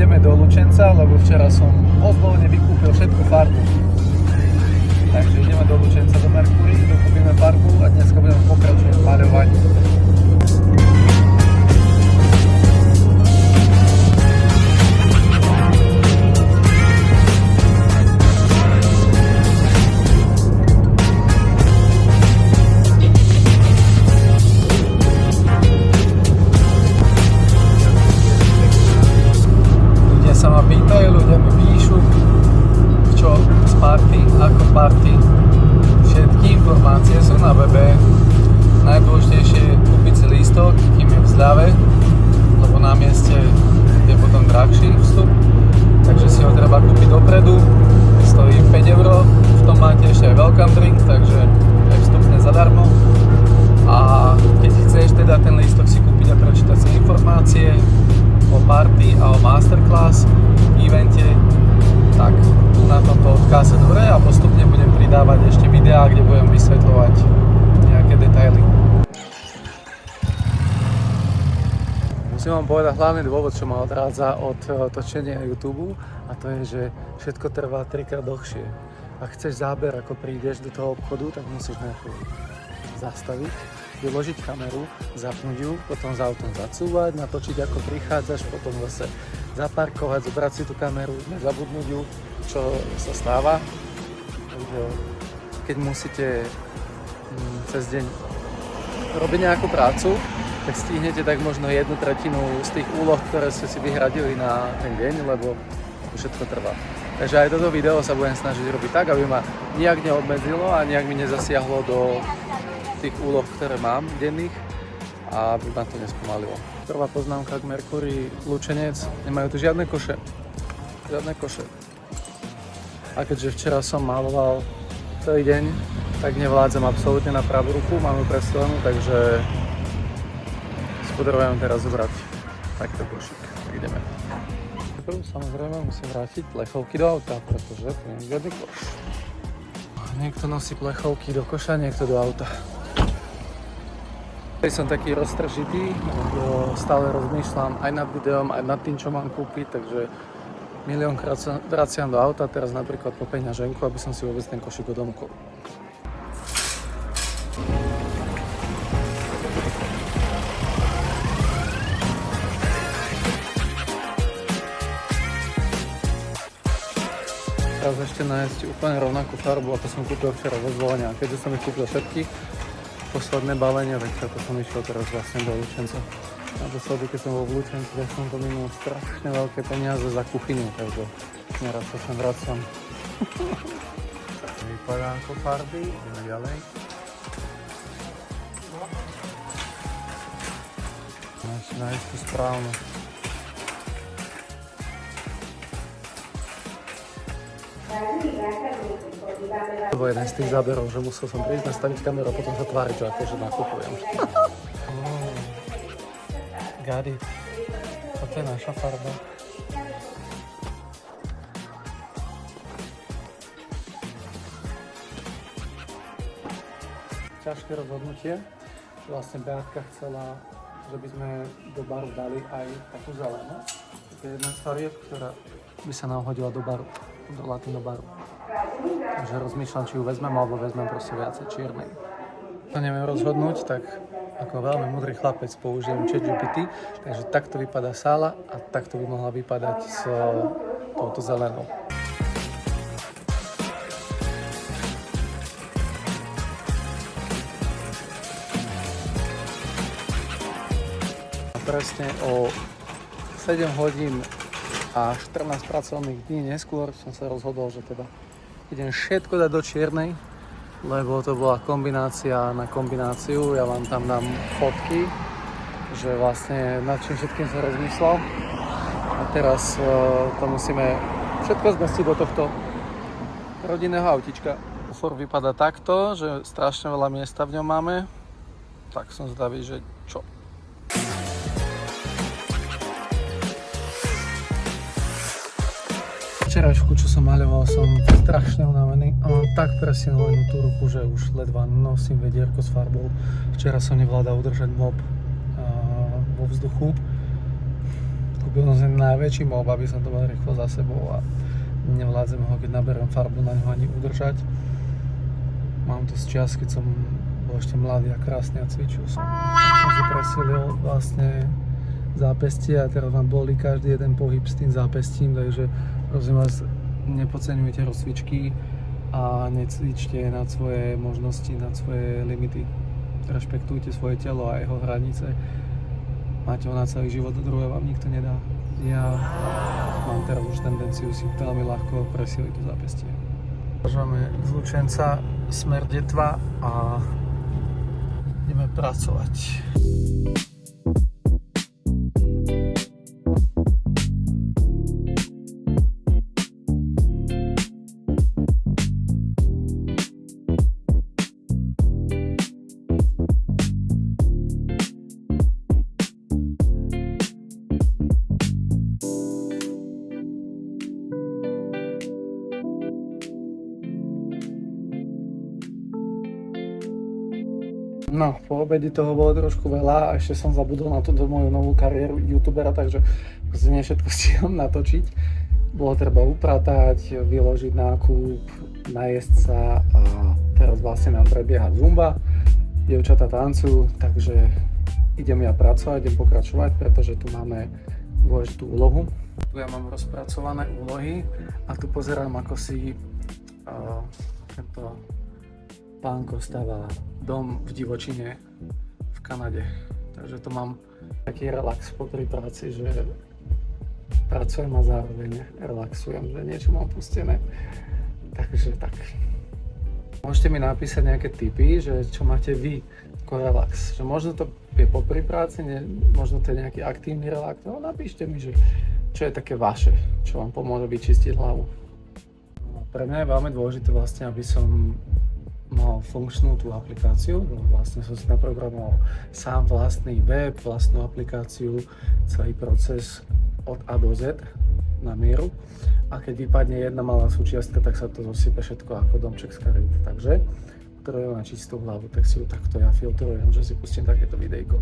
ideme do Lučenca, lebo včera som pozvolne vykúpil všetku farbu. Takže ideme do Lučenca, do Mercury, dokúpime farbu a dneska budeme pokračovať v maľovaní. Ľudia mi píšu, čo z party, ako party. Všetky informácie sú na webe. Najdôležitejšie je kúpiť si lístok, kým je v zľave, lebo na mieste je potom drahší vstup. Takže si ho treba kúpiť dopredu. Stojí 5 €. V tom máte ešte aj welcome drink, takže aj vstupne zadarmo. A keď chceš teda ten lístok si kúpiť a prečítať si informácie o party a o masterclass evente, tak tu na tomto odkaze dobre a postupne budem pridávať ešte videá, kde budem vysvetľovať nejaké detaily. Musím vám povedať hlavný dôvod, čo ma odrádza od točenia YouTube, a to je, že všetko trvá 3-krát dlhšie. Ak chceš záber, ako prídeš do toho obchodu, tak musíš najprv zastaviť, vyložiť kameru, zapnúť ju, potom za autom zacúvať, natočiť ako prichádzaš, potom zase zaparkovať, zobrať si tú kameru, nezabudnúť ju, čo sa stáva. Takže keď musíte cez deň robiť nejakú prácu, tak stihnete tak možno 1/3 z tých úloh, ktoré ste si vyhradili na ten deň, lebo to všetko trvá. Takže aj toto video sa budem snažiť robiť tak, aby ma nijak neobmedzilo a nijak mi nezasiahlo do tých úloh, ktoré mám denných, a aby ma to nespomalilo. Prvá poznámka k Mercury Lučenec, nemajú tu žiadne koše. Žiadne koše. A keďže včera som maloval celý deň, tak nevládzem absolútne na pravú ruku, mám ju prestrelenú, takže si potrebujem teraz zobrať takto košík. Tak ideme. Prv samozrejme musím vrátiť plechovky do auta, pretože tu nie je žiadny koš. Niekto nosí plechovky do koša, niekto do auta. Som taký roztržitý, stále rozmýšľam aj nad videom, aj nad tým, čo mám kúpiť, takže miliónkrát sa vraciam do auta, teraz napríklad po peňaženku, aby som si vôbec ten košík odomkol. Teraz ešte nájsť úplne rovnakú farbu, ako som kúpil včera vo Zvolenia. Keďže som ich kúpil všetky, posledné balenie, tak preto som išiel teraz vlastne do Lučenca. Naposledy, keď som bol v Lučenci, tak som to minul strašne veľké peniaze za kuchyňu, takže neraz sa sem vracam. Vypadá ako farby, ideme ďalej. Nájsť tú správnu. To bol jeden z tých záberov, že musel som prísť, nastaviť kameru a potom sa tváriť, že akože nakupujem. Got it. Toto je naša farba. Ťažké rozhodnutie. Vlastne Beatka chcela, že by sme do baru dali aj takú zelenú. To je jedna z farieb, ktorá by sa nám hodila do baru, do latino baru. Takže rozmýšľam, či ju vezmem, alebo vezmem proste viacej čiernej. To neviem rozhodnúť, tak ako veľmi múdry chlapec použijem ChatGPT, takže takto vypadá sála a takto by mohla vypadať s touto zelenou. A presne o 7 hodín a 14 pracovných dní neskôr som sa rozhodol, že teda idem všetko dať do čiernej, lebo to bola kombinácia na kombináciu. Ja vám tam dám fotky, že vlastne nad čím všetkým som rozmýšľal. A teraz to musíme všetko zmestiť do tohto rodinného autička. Ford vypadá takto, že strašne veľa miesta v ňom máme. Tak som zvedavý, že čo. Včerajšku, čo som maľoval, som strašne unavený a mám tak presilnenú tú ruku, že už ledva nosím vedierko s farbou. Včera som nevládal udržať mob vo vzduchu. Kúpil som si najväčší mob, aby som to mal rýchlo za sebou a nevládzem ho, keď naberiem farbu, na ňo ani udržať. Mám to z čias, keď som bol ešte mladý a krásny a cvičil som. Som si presilil vlastne zápestie a teraz vám bolí každý jeden pohyb s tým zápestím, takže prosím vás, nepodceňujte rozcvičky a necvičte nad svoje možnosti, nad svoje limity. Rešpektujte svoje telo a jeho hranice. Máte ho na celý život, druhé vám nikto nedá. Ja mám teraz už tendenciu si veľmi ľahko presiliť to zápestie. Máme zlučenca smer Detva a ideme pracovať. No, po obede toho bolo trošku veľa a ešte som zabudol na túto moju novú kariéru youtubera, takže nie všetko stíham natočiť. Bolo treba upratať, vyložiť nákup, najesť sa a teraz vlastne nám prebieha zumba. Dievčatá tancujú, takže idem ja pracovať, idem pokračovať, pretože tu máme dôležitú úlohu. Tu ja mám rozpracované úlohy a tu pozerám, ako si tento pánko stáva dom v divočine v Kanade. Takže to mám taký relax po tej práci, že pracujem a zároveň relaxujem, že niečo mám pustené. Takže tak. Môžete mi napísať nejaké tipy, že čo máte vy ako relax. Že možno to je popri práci, možno to je nejaký aktívny relax. No napíšte mi, že čo je také vaše, čo vám pomôže vyčistiť hlavu. No, pre mňa je veľmi dôležité vlastne, aby som mal funkčnú tú aplikáciu, vlastne som si naprogramoval sám vlastný web, vlastnú aplikáciu, celý proces od A do Z na mieru a keď vypadne jedna malá súčiastka, tak sa to zosype všetko ako domček z karít. Takže potrebujem na čistú hlavu, tak si ju takto ja filtrujem, že si pustím takéto videjko.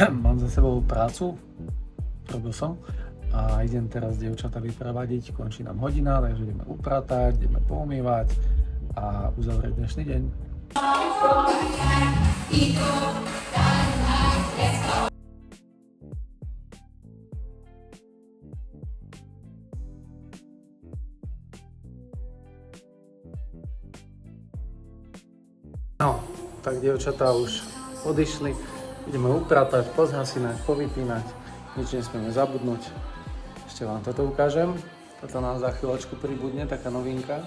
Mám za sebou prácu, robil som a idem teraz dievčatá vyprevadiť, končí nám hodina, takže ideme upratať, ideme poumývať a uzavrieť dnešný deň. No, tak dievčatá už odišli. Ideme upratať, pozhasínať, povypínať, nič nesmieme zabudnúť. Ešte vám toto ukážem. Toto nám za chvíľočku pribudne, taká novinka.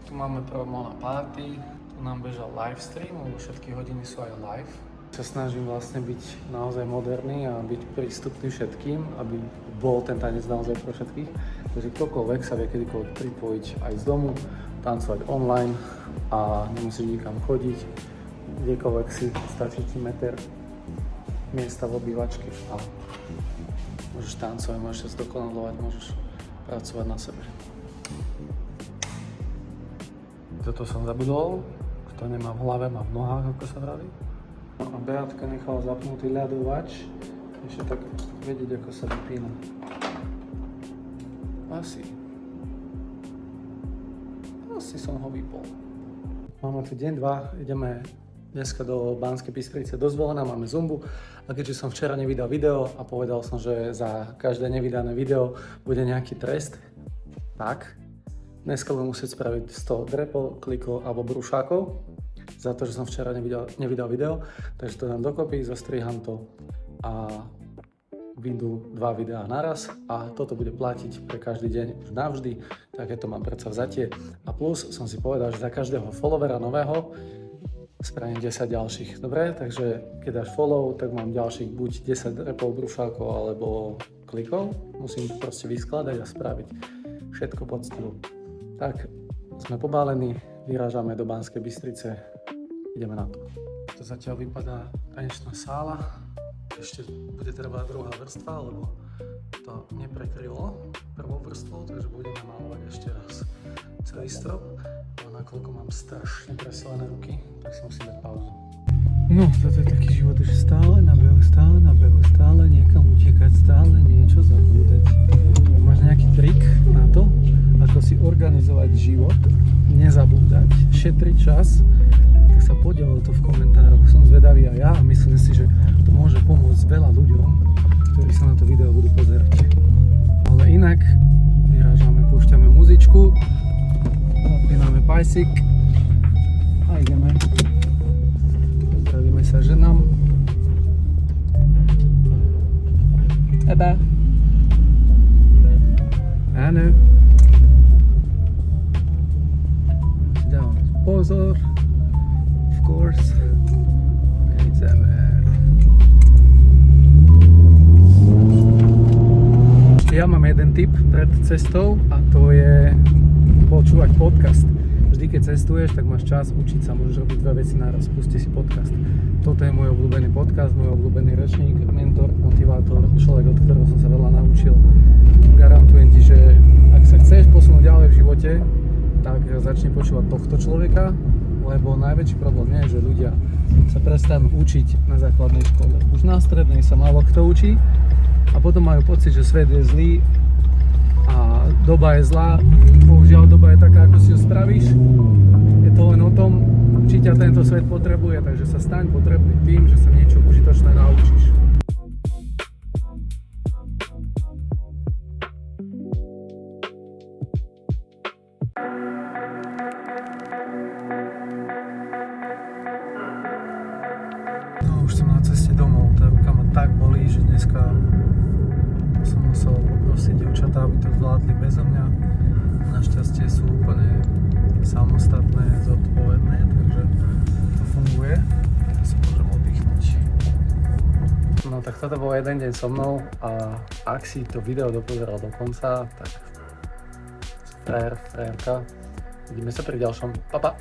Tu máme promo na party, tu nám bežal livestream, lebo všetky hodiny sú aj live. Sa snažím vlastne byť naozaj moderný a byť prístupný všetkým, aby bol ten tanec naozaj pre všetkých. Takže ktokoľvek sa vie kedykoľvek pripojiť aj z domu, tancovať online a nemusíš nikam chodiť. Kdekoľvek si stačí ti meter miesta v obývačke a môžeš tancovať, môžeš sa zdokonalovať, môžeš pracovať na sebe. Toto som zabudol, kto nemá v hlave, má v nohách, ako sa vraví. A Beatka nechala zapnutý ľadovač, ešte tak vedieť, ako sa vypína. Asi som ho vypol. Máme tu deň 2, ideme dneska do Banskej Bystrice do Zvolena, máme zumbu a keďže som včera nevydal video a povedal som, že za každé nevydané video bude nejaký trest, tak dneska budem musieť spraviť 100 drepov, klikov alebo brúšákov za to, že som včera nevydal video, takže to dám dokopy, zostriham to a vyjdú 2 videá naraz a toto bude platiť pre každý deň už navždy, takéto mám predsavzatie. A plus som si povedal, že za každého followera nového spravím 10 ďalších. Dobre, takže keď dáš follow, tak mám ďalších buď 10 repov, brúšákov alebo klikov. Musím proste vyskladať a spraviť všetko poctivo. Tak, sme pobálení, vyrážame do Banskej Bystrice. Ideme na to. To zatiaľ vypadá tanečná sála. Ešte bude trvať druhá vrstva, lebo to neprekrylo prvou vrstvou, takže budeme malovať ešte raz celý strop. A nakoľko mám strašne presilené ruky, tak si musím dať pauzu. No, toto je taký život, že stále na behu, stále niekam utekať, stále niečo zabúdať. Máš nejaký trik na to, ako si organizovať život, nezabúdať, šetriť čas, tak sa podiel to v komentároch. Som zvedavý aj ja a myslím si, že to môže pomôcť veľa ľuďom, ktorí sa na to video budú pozerať. Ale inak vyrážame, púšťame muzičku, napíname pajsik a ideme. Pozdravíme sa ženám. Eba. Áno. Dávame pozor. Of course. Ideme. Ja mám jeden tip pred cestou a to je počúvať podcast. Vždy, keď cestuješ, tak máš čas učiť sa, môžeš robiť dve veci naraz, pusti si podcast. Toto je môj obľúbený podcast, môj obľúbený rečník, mentor, motivátor, človek, od ktorého som sa veľa naučil. Garantujem ti, že ak sa chceš posunúť ďalej v živote, tak začni počúvať tohto človeka, lebo najväčší problém je, že ľudia sa prestanú učiť na základnej škole. Už na strednej sa málo kto učí a potom majú pocit, že svet je zlý a doba je zlá. Bohužiaľ, doba je taká, ako si ju spravíš. Je to len o tom, či ťa tento svet potrebuje, takže sa staň potrebný tým, že sa niečo užitočné naučíš. No, už som na ceste domov, tá ruka ma tak bolí, že dneska som musel poprosiť dievčatá, aby to zvládli bezo mňa. Našťastie sú úplne samostatné, zodpovedné, takže to funguje. Ja si môžem oddychnúť. No tak toto bol jeden deň so mnou a ak si to video dopozeral do konca, tak frajer, frajerka. Vidíme sa pri ďalšom. Pa, pa.